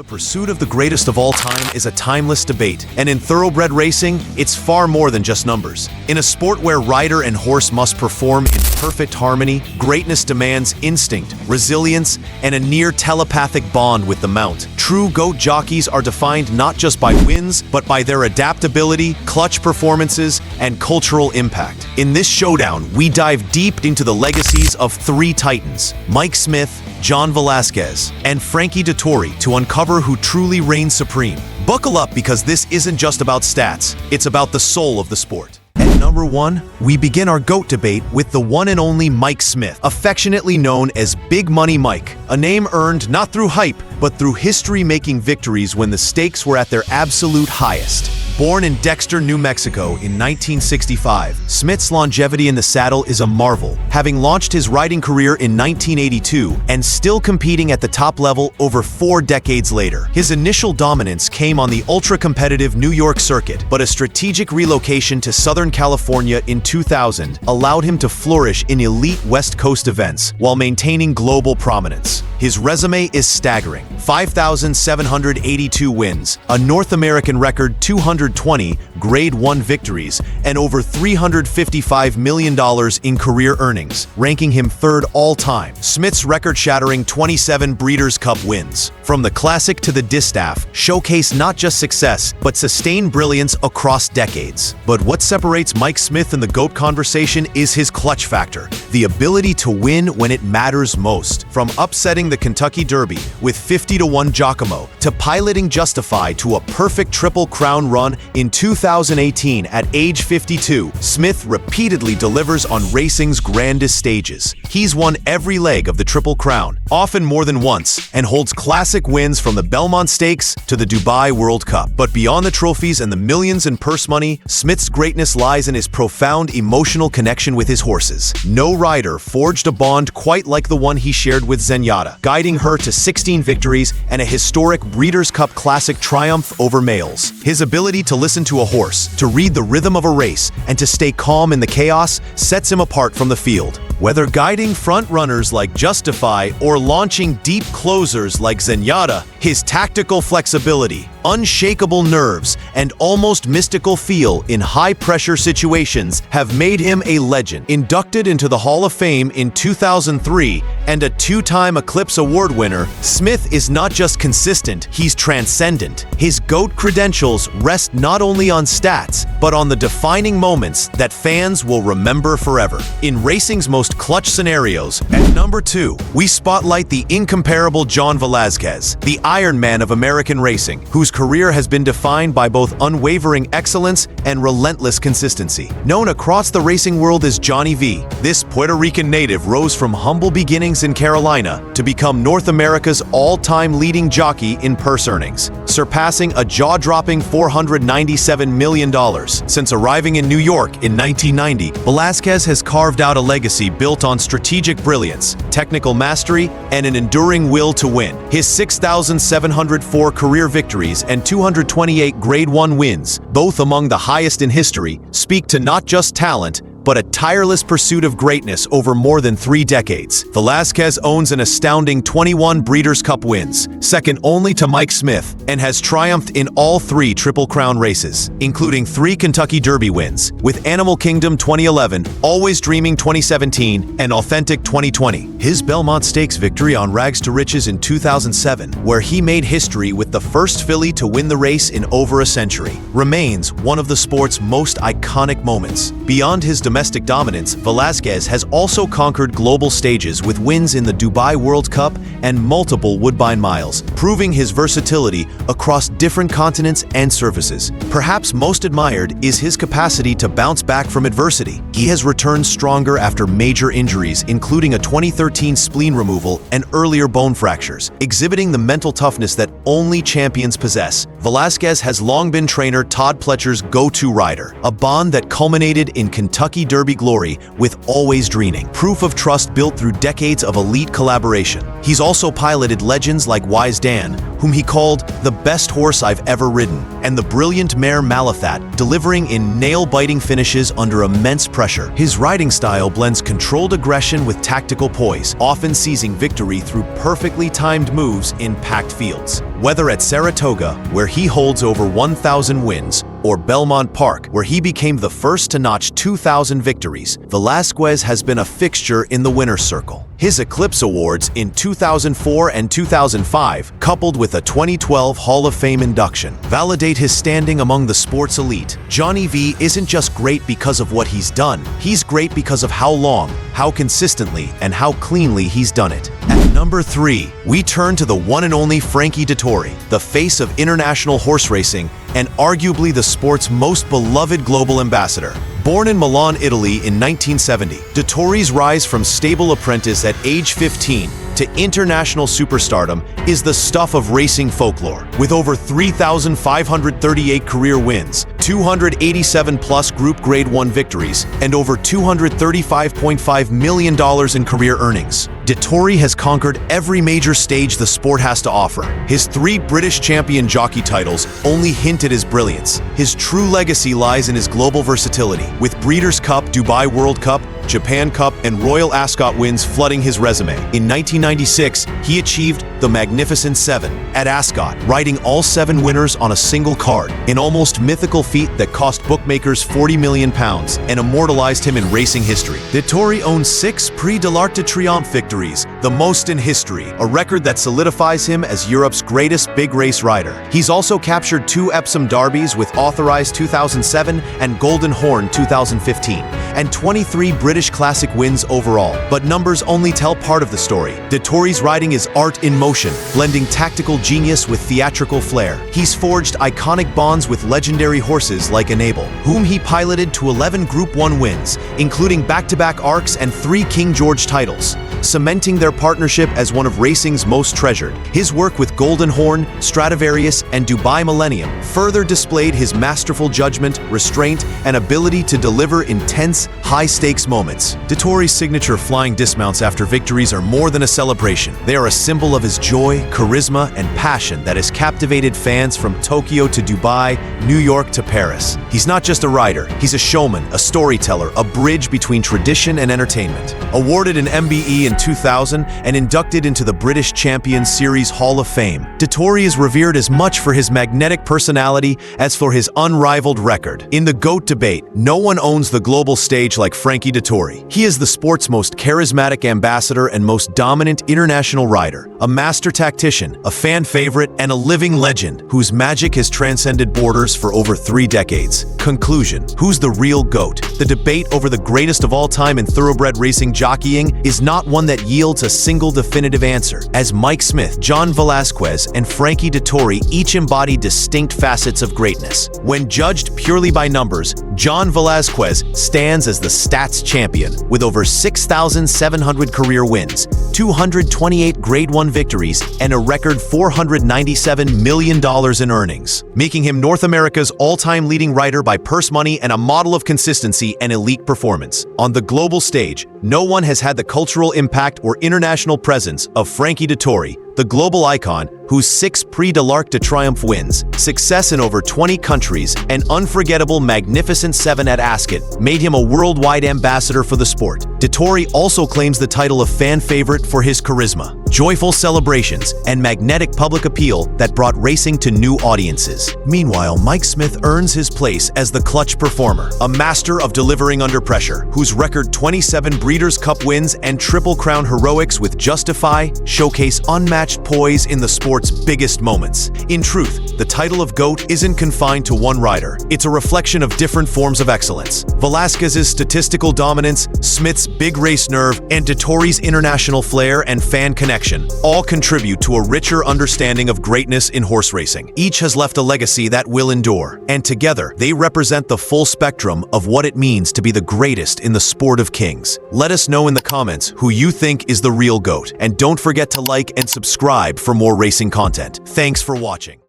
The pursuit of the greatest of all time is a timeless debate, and in thoroughbred racing, it's far more than just numbers. In a sport where rider and horse must perform in perfect harmony, greatness demands instinct, resilience, and a near telepathic bond with the mount. True GOAT jockeys are defined not just by wins, but by their adaptability, clutch performances, and cultural impact. In this showdown, we dive deep into the legacies of three titans, Mike Smith, John Velazquez, and Frankie Dettori, to uncover who truly reigns supreme. Buckle up, because this isn't just about stats, it's about the soul of the sport. At number 1, we begin our GOAT debate with the one and only Mike Smith, affectionately known as Big Money Mike, a name earned not through hype, but through history-making victories when the stakes were at their absolute highest. Born in Dexter, New Mexico in 1965, Smith's longevity in the saddle is a marvel, having launched his riding career in 1982 and still competing at the top level over 4 decades later. His initial dominance came on the ultra-competitive New York circuit, but a strategic relocation to Southern California in 2000 allowed him to flourish in elite West Coast events while maintaining global prominence. His resume is staggering: 5,782 wins, a North American record 220 Grade 1 victories, and over $355 million in career earnings, ranking him third all-time. Smith's record-shattering 27 Breeders' Cup wins, from the Classic to the Distaff, showcase not just success, but sustained brilliance across decades. But what separates Mike Smith in the GOAT conversation is his clutch factor, the ability to win when it matters most. From upsetting the Kentucky Derby with 50-1 Giacomo, to piloting Justify to a perfect Triple Crown run in 2018 at age 52, Smith repeatedly delivers on racing's grandest stages. He's won every leg of the Triple Crown, often more than once, and holds classic wins from the Belmont Stakes to the Dubai World Cup. But beyond the trophies and the millions in purse money, Smith's greatness lies in his profound emotional connection with his horses. No rider forged a bond quite like the one he shared with Zenyatta, guiding her to 16 victories and a historic Breeders' Cup Classic triumph over males. His ability to listen to a horse, to read the rhythm of a race, and to stay calm in the chaos sets him apart from the field. Whether guiding front-runners like Justify or launching deep closers like Zenyatta, his tactical flexibility, unshakable nerves, and almost mystical feel in high-pressure situations have made him a legend. Inducted into the Hall of Fame in 2003 and a 2-time Eclipse Award winner, Smith is not just consistent, he's transcendent. His GOAT credentials rest not only on stats, but on the defining moments that fans will remember forever. In racing's most clutch scenarios, at number 2, we spotlight the incomparable John Velazquez, the Iron Man of American racing, whose career has been defined by both unwavering excellence and relentless consistency. Known across the racing world as Johnny V, this Puerto Rican native rose from humble beginnings in Carolina to become North America's all-time leading jockey in purse earnings, surpassing a jaw-dropping $497 million. Since arriving in New York in 1990, Velazquez has carved out a legacy built on strategic brilliance, technical mastery, and an enduring will to win. His 6,704 career victories and 228 Grade 1 wins, both among the highest in history, speak to not just talent, but a tireless pursuit of greatness over more than 3 decades. Velazquez owns an astounding 21 Breeders' Cup wins, second only to Mike Smith, and has triumphed in all 3 Triple Crown races, including 3 Kentucky Derby wins, with Animal Kingdom 2011, Always Dreaming 2017, and Authentic 2020. His Belmont Stakes victory on Rags to Riches in 2007, where he made history with the first filly to win the race in over a century, remains one of the sport's most iconic moments. Beyond his domestic dominance, Velazquez has also conquered global stages with wins in the Dubai World Cup and multiple Woodbine Miles, proving his versatility across different continents and surfaces. Perhaps most admired is his capacity to bounce back from adversity. He has returned stronger after major injuries, including a 2013 spleen removal and earlier bone fractures, exhibiting the mental toughness that only champions possess. Velazquez has long been trainer Todd Pletcher's go-to rider, a bond that culminated in Kentucky Derby glory with Always Dreaming, proof of trust built through decades of elite collaboration. He's also piloted legends like Wise Dan, whom he called the best horse I've ever ridden, and the brilliant mare Malathat, delivering in nail-biting finishes under immense pressure. His riding style blends controlled aggression with tactical poise, often seizing victory through perfectly timed moves in packed fields. Whether at Saratoga, where he holds over 1,000 wins, or Belmont Park, where he became the first to notch 2,000 victories, Velazquez has been a fixture in the winner's circle. His Eclipse Awards in 2004 and 2005, coupled with a 2012 Hall of Fame induction, validate his standing among the sport's elite. Johnny V isn't just great because of what he's done, he's great because of how long, how consistently, and how cleanly he's done it. At number 3, we turn to the one and only Frankie Dettori, the face of international horse racing and arguably the sport's most beloved global ambassador. Born in Milan, Italy in 1970, Dettori's rise from stable apprentice at age 15 to international superstardom is the stuff of racing folklore. With over 3,538 career wins, 287-plus Group Grade 1 victories, and over $235.5 million in career earnings, Dettori has conquered every major stage the sport has to offer. His 3 British champion jockey titles only hint at his brilliance. His true legacy lies in his global versatility, with Breeders' Cup, Dubai World Cup, Japan Cup, and Royal Ascot wins flooding his resume. In 1996, he achieved the Magnificent 7 at Ascot, riding all 7 winners on a single card, an almost mythical feat that cost bookmakers £40 million and immortalized him in racing history. Dettori owns 6 Prix de l'Arc de Triomphe victories, the most in history, a record that solidifies him as Europe's greatest big race rider. He's also captured 2 Epsom Derbies with Authorized 2007 and Golden Horn 2015, and 23 British Classic wins overall. But numbers only tell part of the story. Dettori's riding is art in motion, blending tactical genius with theatrical flair. He's forged iconic bonds with legendary horses like Enable, whom he piloted to 11 Group 1 wins, including back-to-back Arcs and 3 King George titles, cementing their partnership as one of racing's most treasured. His work with Golden Horn, Stradivarius, and Dubai Millennium further displayed his masterful judgment, restraint, and ability to deliver intense, high-stakes moments. Dettori's signature flying dismounts after victories are more than a celebration. They are a symbol of his joy, charisma, and passion that has captivated fans from Tokyo to Dubai, New York to Paris. He's not just a rider, he's a showman, a storyteller, a bridge between tradition and entertainment. Awarded an MBE in 2000 and inducted into the British Champions Series Hall of Fame, Dettori is revered as much for his magnetic personality as for his unrivaled record. In the GOAT debate, no one owns the global stage like Frankie Dettori. He is the sport's most charismatic ambassador and most dominant international rider, a master tactician, a fan favorite, and a living legend whose magic has transcended borders for over 3 decades. Conclusion: who's the real GOAT? The debate over the greatest of all time in thoroughbred racing jockeying is not one that yields a single definitive answer, as Mike Smith, John Velazquez, and Frankie Dettori each embody distinct facets of greatness. When judged purely by numbers, John Velazquez stands as the stats champion, with over 6,700 career wins, 228 Grade 1 victories, and a record $497 million in earnings, making him North America's all-time leading rider by purse money and a model of consistency and elite performance. On the global stage, no one has had the cultural impact or international presence of Frankie Dettori, the global icon whose 6 Prix de l'Arc de Triomphe wins, success in over 20 countries, and unforgettable Magnificent 7 at Ascot made him a worldwide ambassador for the sport. Dettori also claims the title of fan favorite for his charisma, joyful celebrations, and magnetic public appeal that brought racing to new audiences. Meanwhile, Mike Smith earns his place as the clutch performer, a master of delivering under pressure, whose record 27 Breeders' Cup wins and Triple Crown heroics with Justify showcase unmatched poise in the sport's biggest moments. In truth, the title of GOAT isn't confined to one rider. It's a reflection of different forms of excellence. Velazquez's statistical dominance, Smith's big race nerve, and Dettori's international flair and fan connection all contribute to a richer understanding of greatness in horse racing. Each has left a legacy that will endure, and together they represent the full spectrum of what it means to be the greatest in the sport of kings. Let us know in the comments who you think is the real GOAT, and don't forget to like and subscribe for more racing content. Thanks for watching.